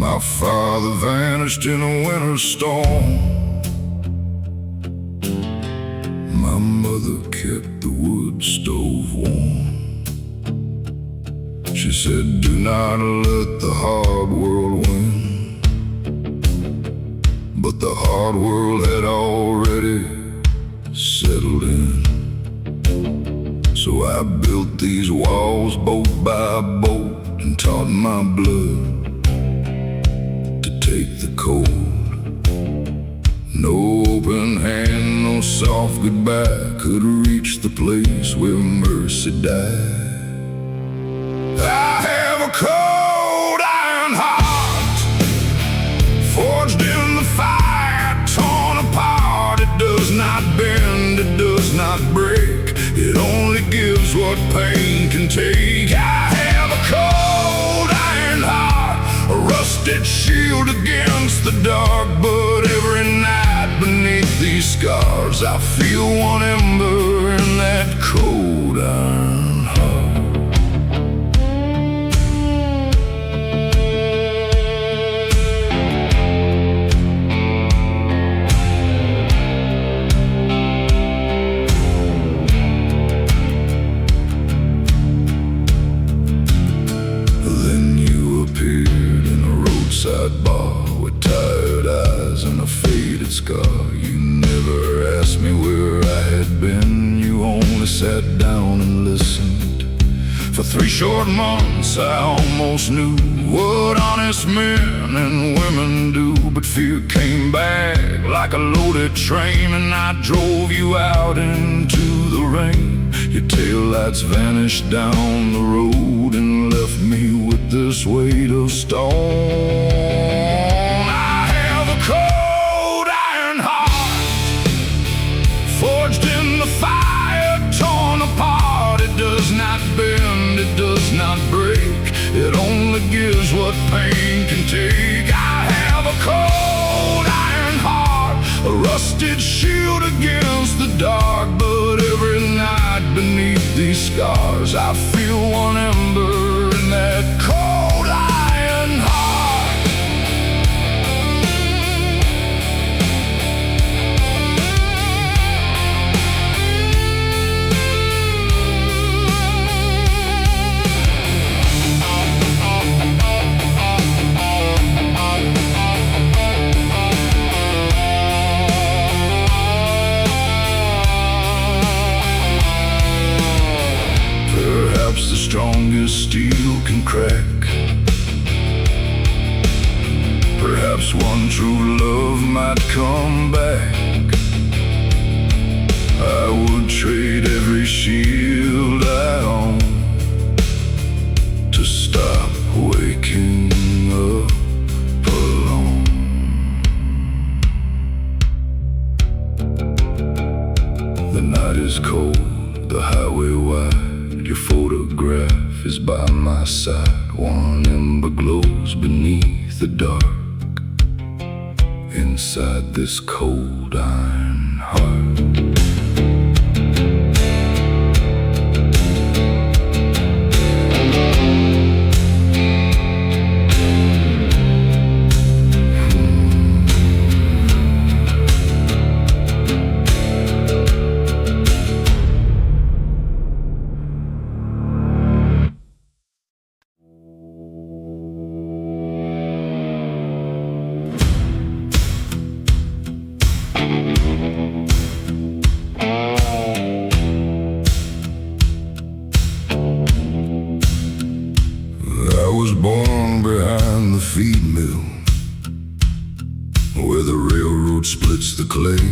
My father vanished in a winter storm. My mother kept the wood stove warm. She said, do not let the hard world win. But the hard world had already settled in. So I built these walls boat by boat and taught my blood to take the cold. No open hand, no soft goodbye could reach the place where mercy died. I have a cold iron heart, forged in the fire, torn apart. It does not bend, it does not break. It only gives what pain can take. I have a cold iron heart, a rusted shield against the dark. But every night beneath these scars, I feel one ember in that cold iron heart. Bar with tired eyes and a faded scar. You never asked me where I had been. You only sat down and listened. For 3 short months I almost knew what honest men and women do. But fear came back like a loaded train, and I drove you out into the rain. Your taillights vanished down the road and left me with this weight of stone. I have a cold iron heart, forged in the fire, torn apart. It does not bend, it does not break. It only gives what pain can take. I have a cold iron heart, a rusted shield against the dark. But every night beneath these scars, I feel one ember in that cold iron heart. Perhaps the strongest steel can crack. Perhaps one true love might come back. I would trade every shield I own to stop waking up alone. The night is cold, the highway wide. Your photograph is by my side. One ember glows beneath the dark, inside this cold iron heart. I was born behind the feed mill, where the railroad splits the clay.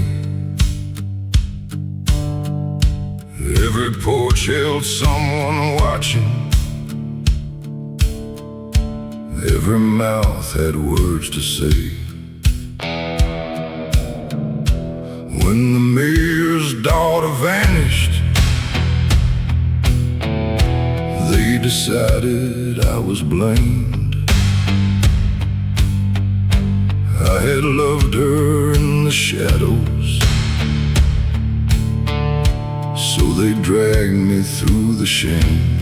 Every porch held someone watching. Every mouth had words to say. When the mayor's daughter vanished, they decided I was blamed. I had loved her in the shadows, so they dragged me through the shame.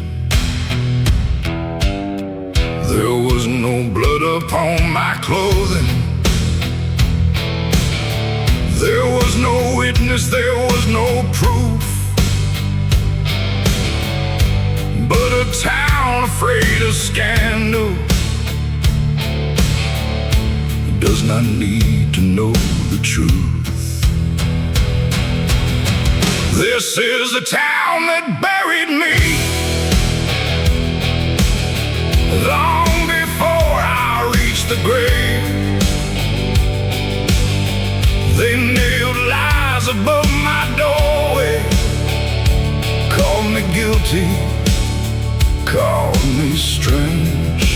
There was no no blood upon my clothing. There was no witness, there was no proof, but a town afraid of scandal does not need to know the truth. This is the town that buried me long before I reached the grave. They nailed lies above my doorway, called me guilty, called me strange.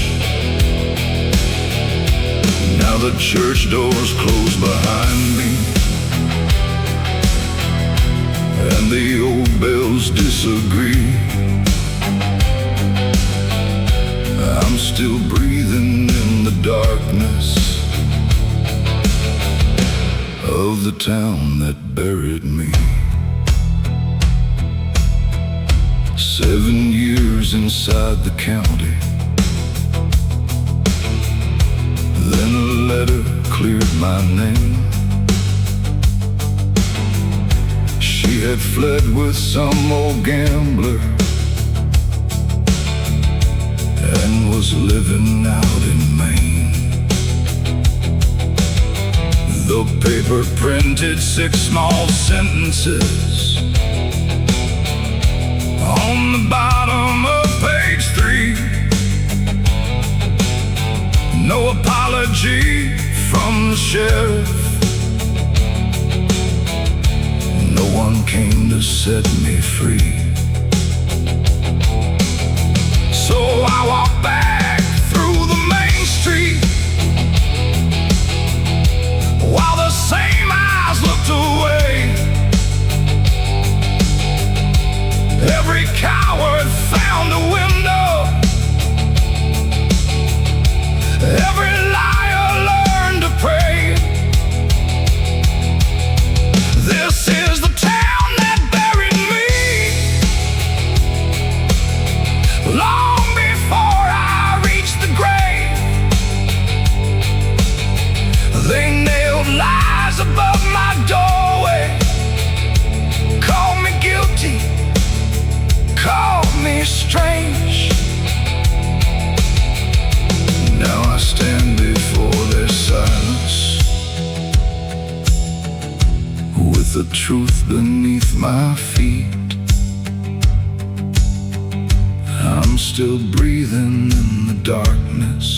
Now the church doors close behind me, and the old bells disagree. I'm still breathing in the darkness of the town that buried me. 7 years inside the county, then a letter cleared my name. She had fled with some old gambler and was living out in Maine. The paper printed 6 small sentences on the bottom of page 3. No apology from the sheriff. No one came to set me free. So I walked back through the main street, while the same eyes looked away. Every coward found a window, every liar learned to pray. This is the town that buried me long before I reached the grave. They nailed lies above my doorway, called me guilty, called me strange. Now I stand before their silence, with the truth beneath my feet. I'm still breathing in the darkness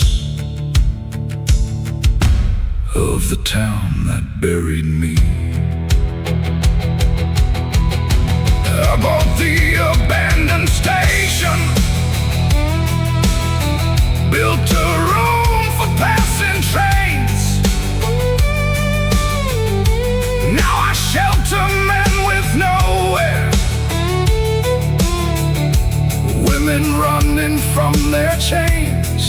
of the town that buried me. I bought the abandoned station, built a room for passing trains. Now I shelter men with nowhere, women running from their chains.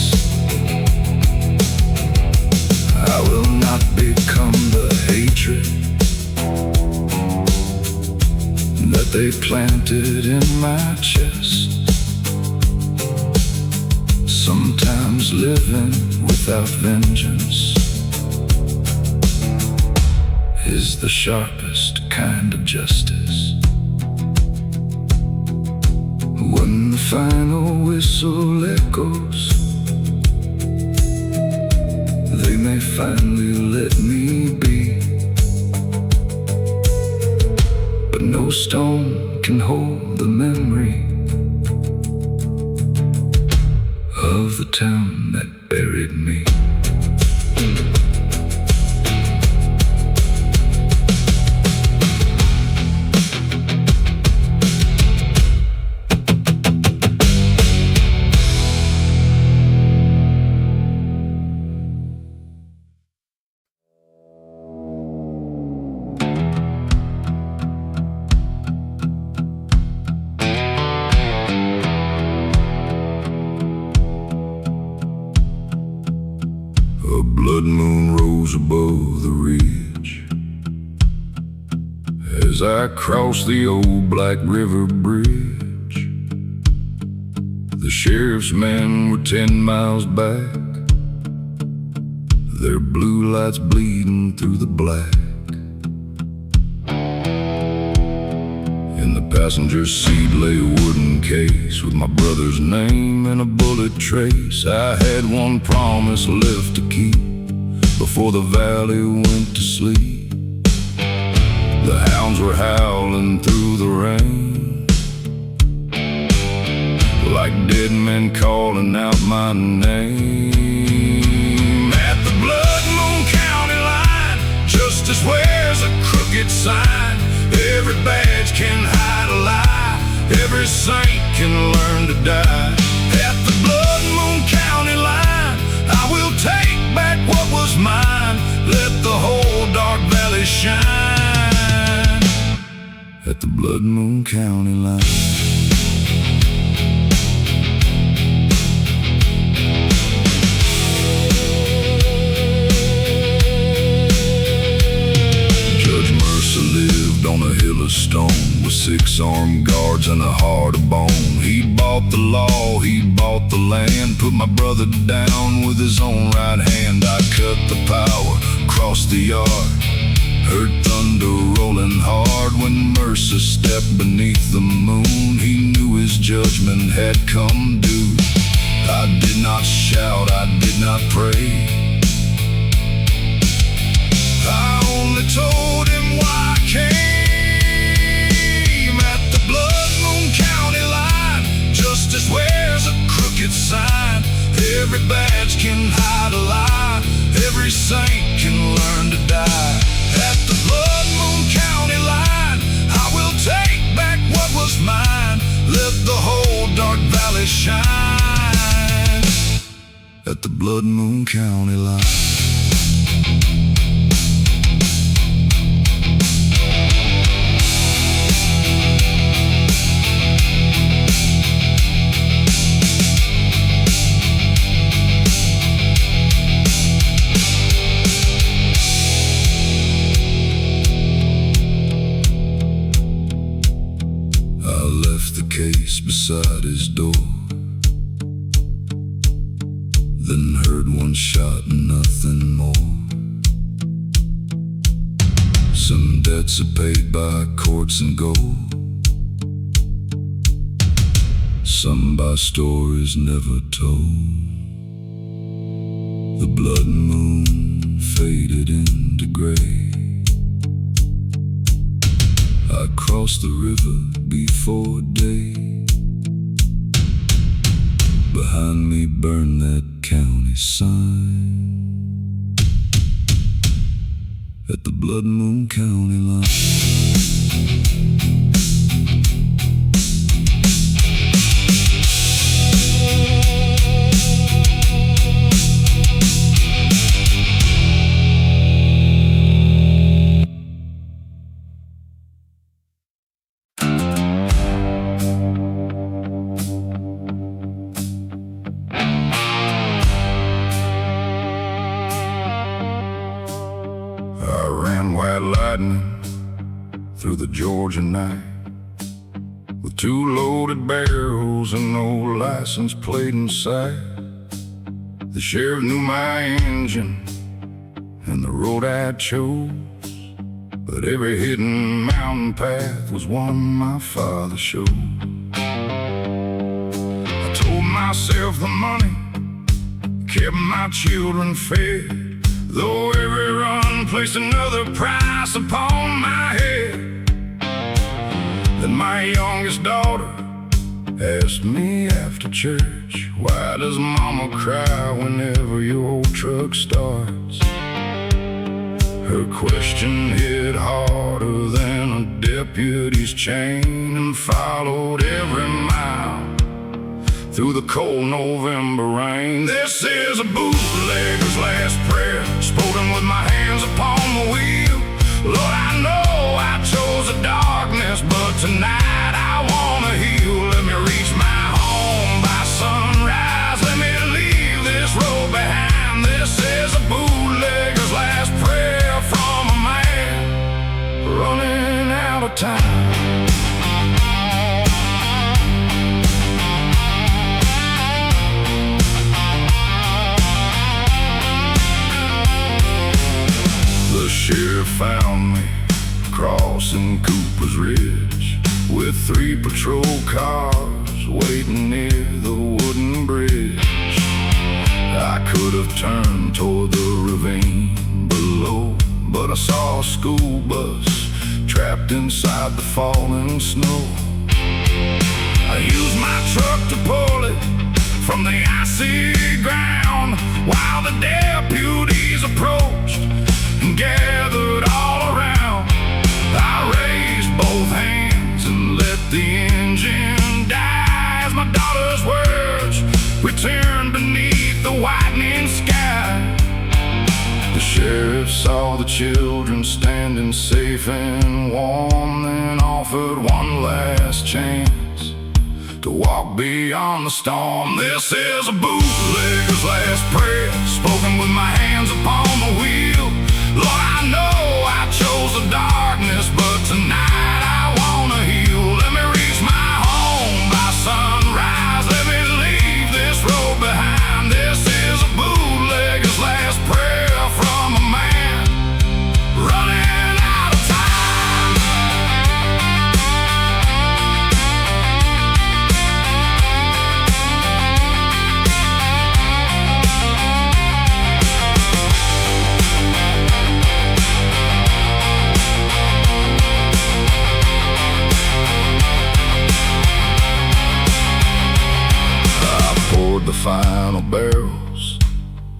I will not become the hatred that they planted in my chest. Sometimes living without vengeance is the sharpest kind of justice. When the final whistle echoes, they may finally let me be, but no stone can hold the memory of the town that buried me. A blood moon rose above the ridge as I crossed the old Black River Bridge. The sheriff's men were 10 miles back, their blue lights bleeding through the black. In the passenger seat lay a wooden case with my brother's name and a bullet trace. I had one promise left to keep before the valley went to sleep. The hounds were howling through the rain, like dead men calling out my name. At the Blood Moon County line, justice wears a crooked sign. Every badge can hide a lie, every saint can learn to die. At the Blood Moon County line, I will take back what was mine. Let the whole dark valley shine. At the Blood Moon County line. On a hill of stone with 6 armed guards and a heart of bone. He bought the law, he bought the land, put my brother down with his own right hand. I cut the power, crossed the yard, heard thunder rolling hard. When Mercer stepped beneath the moon, he knew his judgment had come due. I did not shout, I did not pray, I only told him why I came. At the Blood Moon County line, justice wears a crooked sign. Every badge can hide a lie, every saint can learn to die. At the Blood Moon County line, I will take back what was mine. Let the whole dark valley shine. At the Blood Moon County line. Case beside his door, then heard one shot and nothing more. Some debts are paid by courts and gold, some by stories never told. The blood moon faded into gray. I crossed the river before day. Behind me burned that county sign. At the Blood Moon County line. White lightning through the Georgia night, with 2 loaded barrels and no license plate in sight. The sheriff knew my engine and the road I chose, but every hidden mountain path was one my father showed. I told myself the money kept my children fed, though every run placed another price upon my head. Then my youngest daughter asked me after church, why does mama cry whenever your old truck starts? Her question hit harder than a deputy's chain and followed every mile through the cold November rain. This is a bootlegger's last prayer, spoken with my hands upon the wheel. Lord, I know I chose the darkness, but tonight I wanna heal. Let me reach my home by sunrise, let me leave this road behind. This is a bootlegger's last prayer from a man running out of time. sheriff found me crossing Cooper's Ridge with 3 patrol cars waiting near the wooden bridge. I could have turned toward the ravine below, but I saw a school bus trapped inside the falling snow. I used my truck to pull it from the icy ground while the deputies approached and gathered all around. I raised both hands and let the engine die as my daughter's words returned beneath the whitening sky. The sheriff saw the children standing safe and warm, then offered one last chance to walk beyond the storm. This is a bootlegger's last prayer, spoken with my hands upon the wheel. Lord, I know I chose the darkness, but tonight I wanna heal. Let me reach my home by sunrise. Let me leave this road behind. This is a bootlegger's last prayer from a man running out of time. The final barrels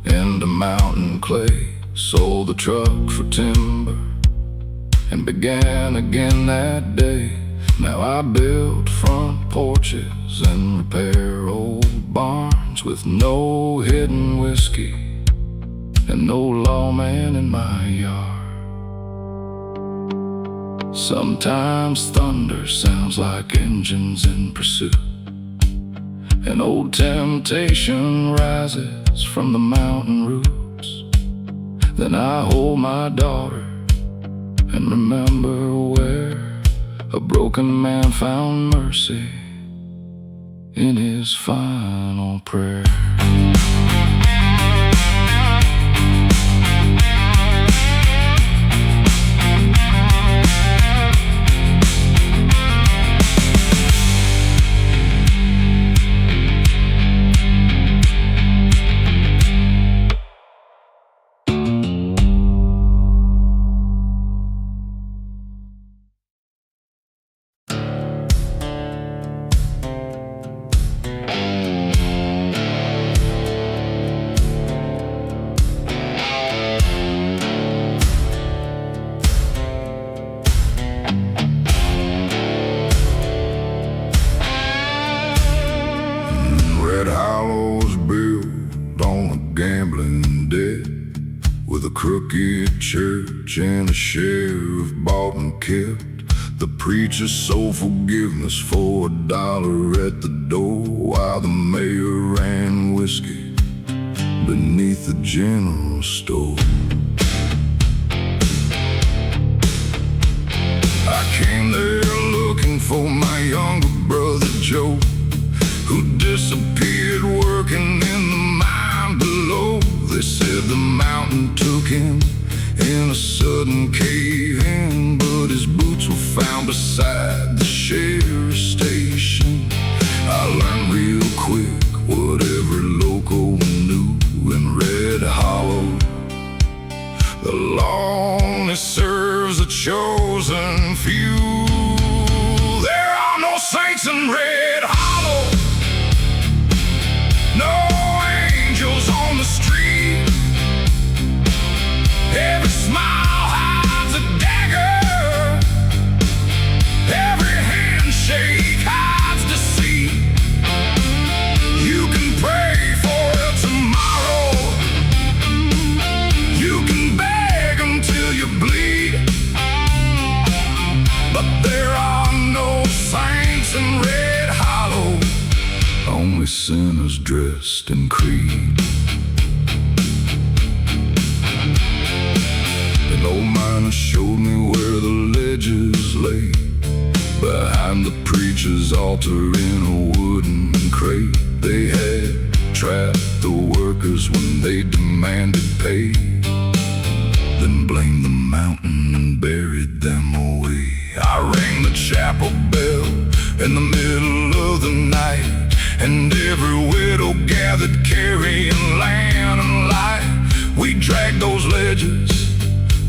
into mountain clay, sold the truck for timber, and began again that day. Now I build front porches and repair old barns with no hidden whiskey and no lawman in my yard. Sometimes thunder sounds like engines in pursuit, an old temptation rises from the mountain roots. Then I hold my daughter and remember where a broken man found mercy in his final prayer. Gambling debt with a crooked church and a sheriff bought and kept. The preacher sold forgiveness for $1 at the door, while the mayor ran whiskey beneath the general store. I came there looking for my younger brother Joe, who disappeared working in the mine below. They said the mountain took him in a sudden cave-in, but his boots were found beside the sheriff's station. I learned real quick what every local knew in Red Hollow: the law only serves the chosen few. There are no saints in Red Hollow, no angels on the street. Every smile hides a dagger, every handshake hides deceit. You can pray for tomorrow, you can beg until you bleed, but there are no saints in Red Hollow, only sinners dressed in creed. An old miner showed me where the ledges lay, behind the preacher's altar in a wooden crate. They had trapped the workers when they demanded pay. then blamed the mountain and buried them away. I rang the chapel bell in the middle of the night, and every widow gathered carrying lamb and light. We dragged those ledges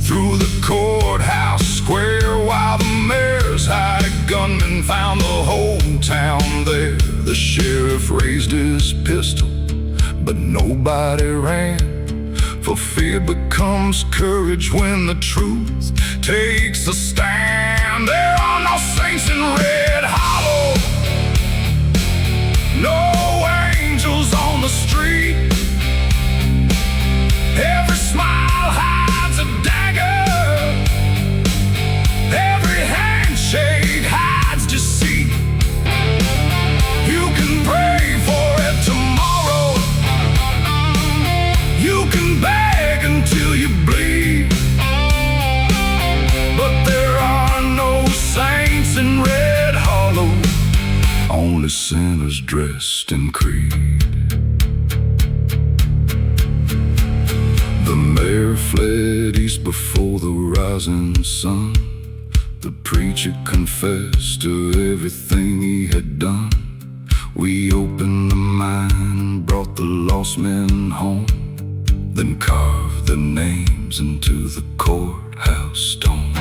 through the courthouse square while the mayor's hired gunmen found the whole town there. The sheriff raised his pistol, but nobody ran, for fear becomes courage when the truth takes a stand. There are no saints in Red Hollow, no angels on the street. Every smile hides a dagger, every handshake hides deceit. You can pray for it tomorrow, you can beg until you bleed, but there are no saints in Red Hollow, only sinners dressed in creed. The mayor fled east before the rising sun. The preacher confessed to everything he had done. We opened the mine, brought the lost men home, then carved their names into the courthouse stone.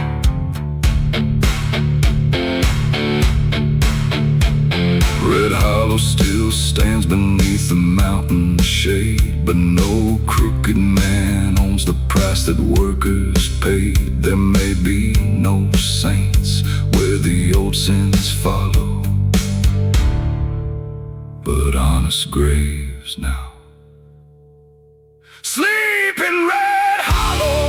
Red Hollow still stands beneath the mountain shade, but no crooked man owns the price that workers paid. There may be no saints where the old sins follow, but honest graves now sleep in Red Hollow.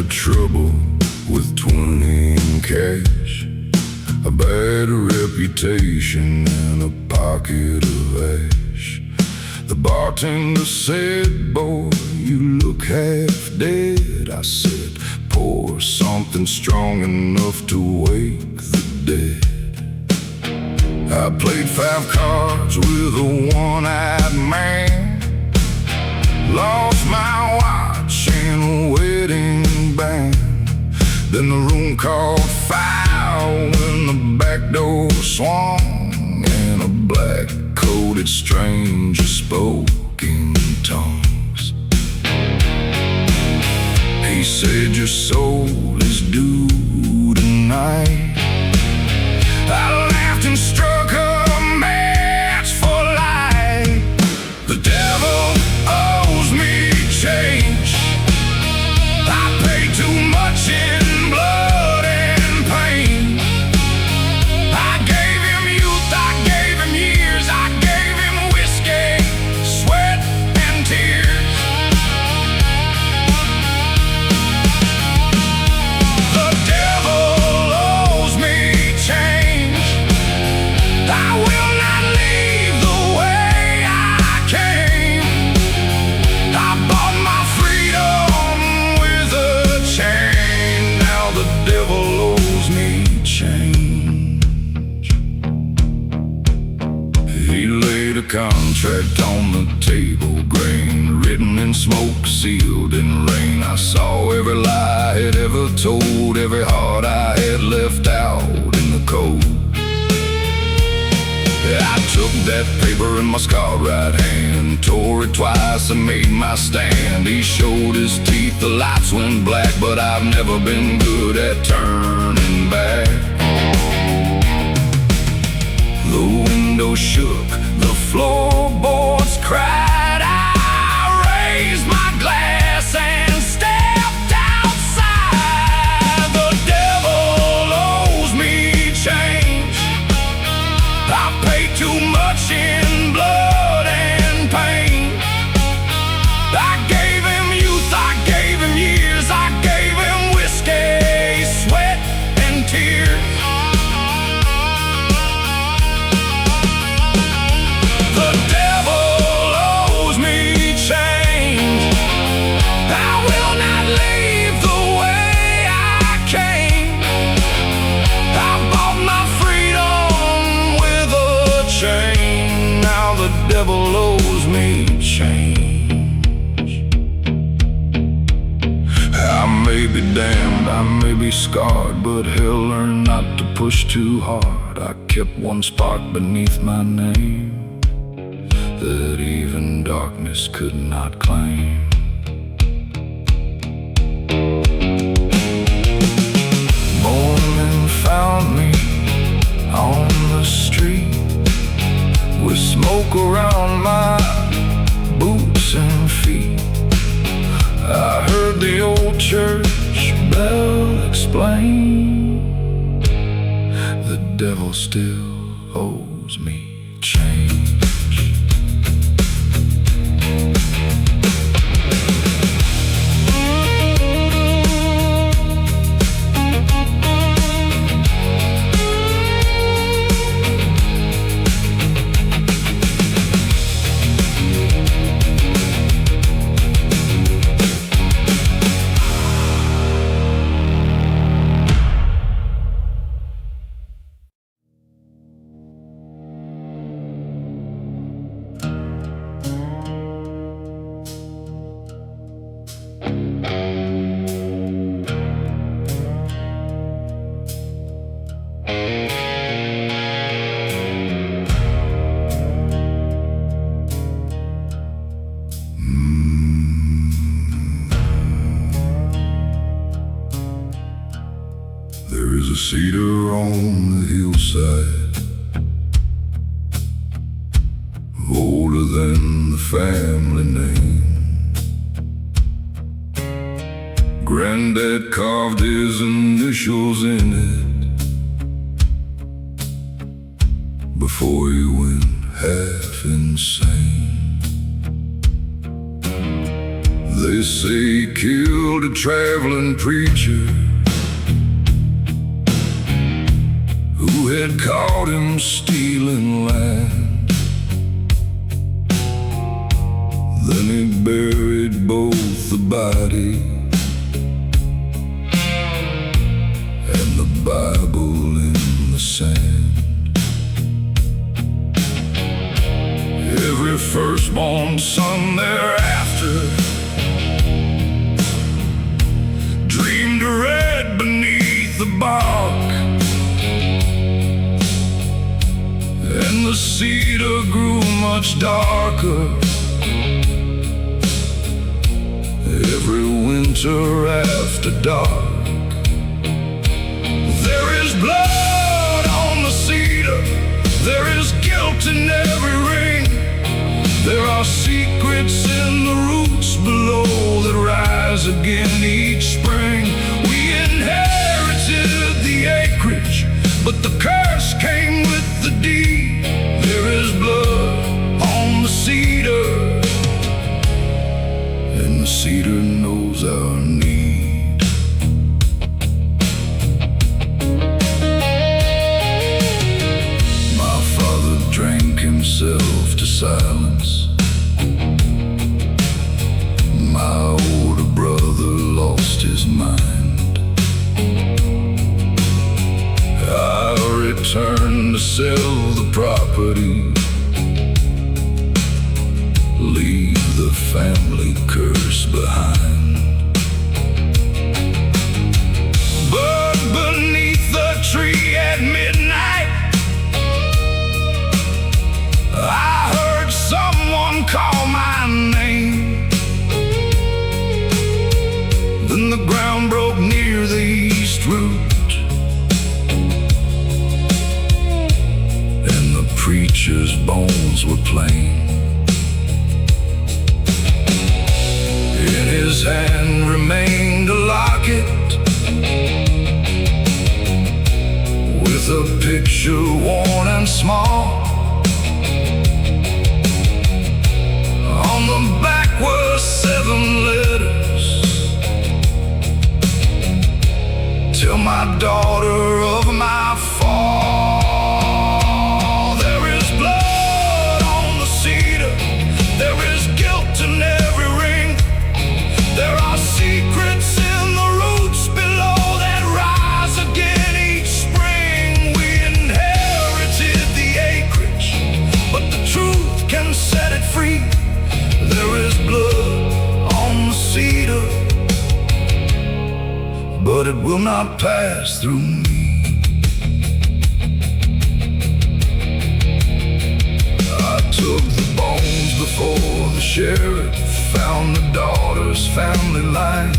Trouble with 20 in cash, a bad reputation, and a pocket of ash. The bartender said, "Boy, you look half dead." I said, "Pour something strong enough to wake the dead." I played 5 cards with a one-eyed man, lost my watch and a wedding band. Then the room caught fire when the back door swung, and a black-coated stranger spoke in tongues. He said, "Your soul is due tonight." I laughed and struck a match for life. The devil owes me change. I paid too much in blood and pain. I gave him youth, I gave him years, I gave him whiskey, sweat and tears. The devil owes me change. I will not leave the way I came. I bought my freedom with a chain. Now the devil owes me change. He laid a contract on the table, grain written in smoke, sealed in rain. I saw every lie I had ever told, every heart I had left out in the cold. I took that paper in my scarred right hand, tore it twice and made my stand. He showed his teeth, the lights went black, but I've never been good at turning back. The window shook, the floorboards cried. I the devil owes me change. I may be damned, I may be scarred, but hell learned not to push too hard. I kept one spark beneath my name that even darkness could not claim. Morning found me on the street with smoke around my boots and feet. I heard the old church bell explain the devil still owes me change. There is a cedar on the hillside, older than the family name. Granddad carved his initials in it before he went half insane. They say he killed a traveling preacher who had caught him stealing land. Then he buried both the body and the Bible in the sand. Every firstborn son thereafter dreamed red beneath the bark, and the cedar grew much darker every winter after dark. There is blood on the cedar, there is guilt in every ring. There are secrets in the roots below that rise again each spring. We inherited the acreage, but the curse came with the deed. There is blood on the cedar, and the cedar knows our need. My father drank himself to silence. My older brother lost his mind. I returned to sell the property, leave the family curse behind. But beneath the tree at midnight, I heard someone call my name. Then the ground broke near the east root, and the preacher's bones were plain. In his hand remained a locket with a picture worn and small. On the back were 7 letters: tell my daughter of my fall. There is blood on the cedar, there is guilt in every ring. There are secrets in the roots below that rise again each spring. We inherited the acreage, but it will not pass through me. I took the bones before the sheriff found the daughter's family line,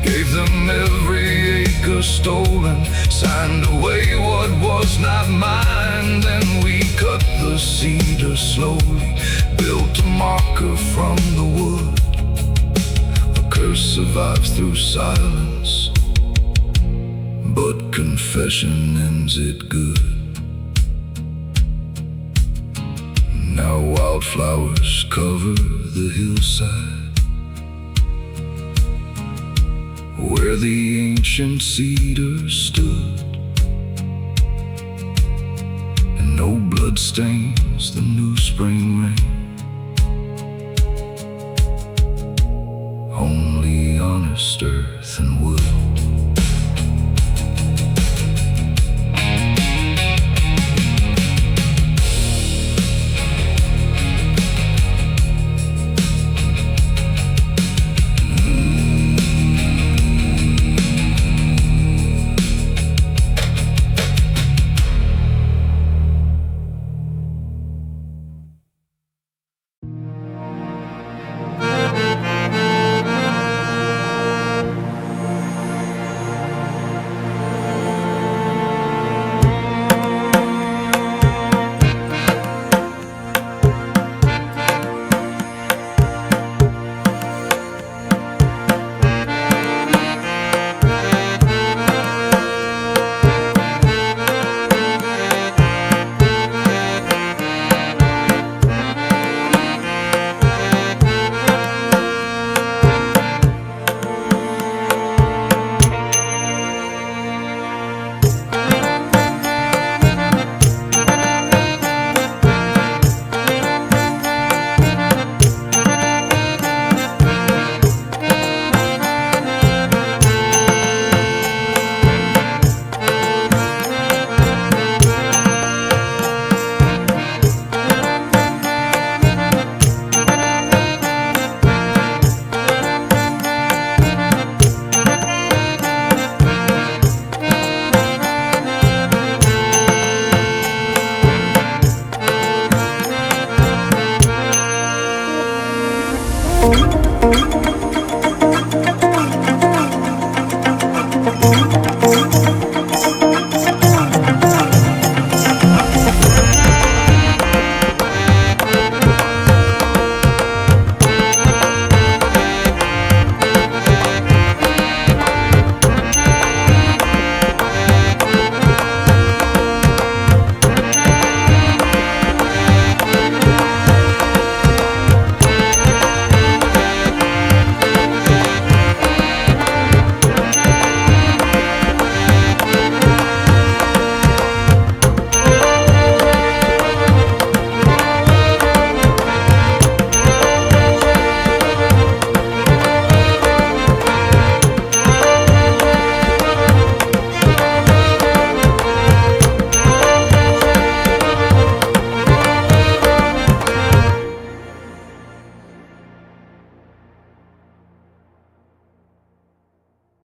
gave them every acre stolen, signed away what was not mine. Then we cut the cedar slowly, built a marker from the wood. The curse survives through silence, but confession ends it good. Now wildflowers cover the hillside where the ancient cedar stood, and no blood stains the new spring rain, only honest earth and wood.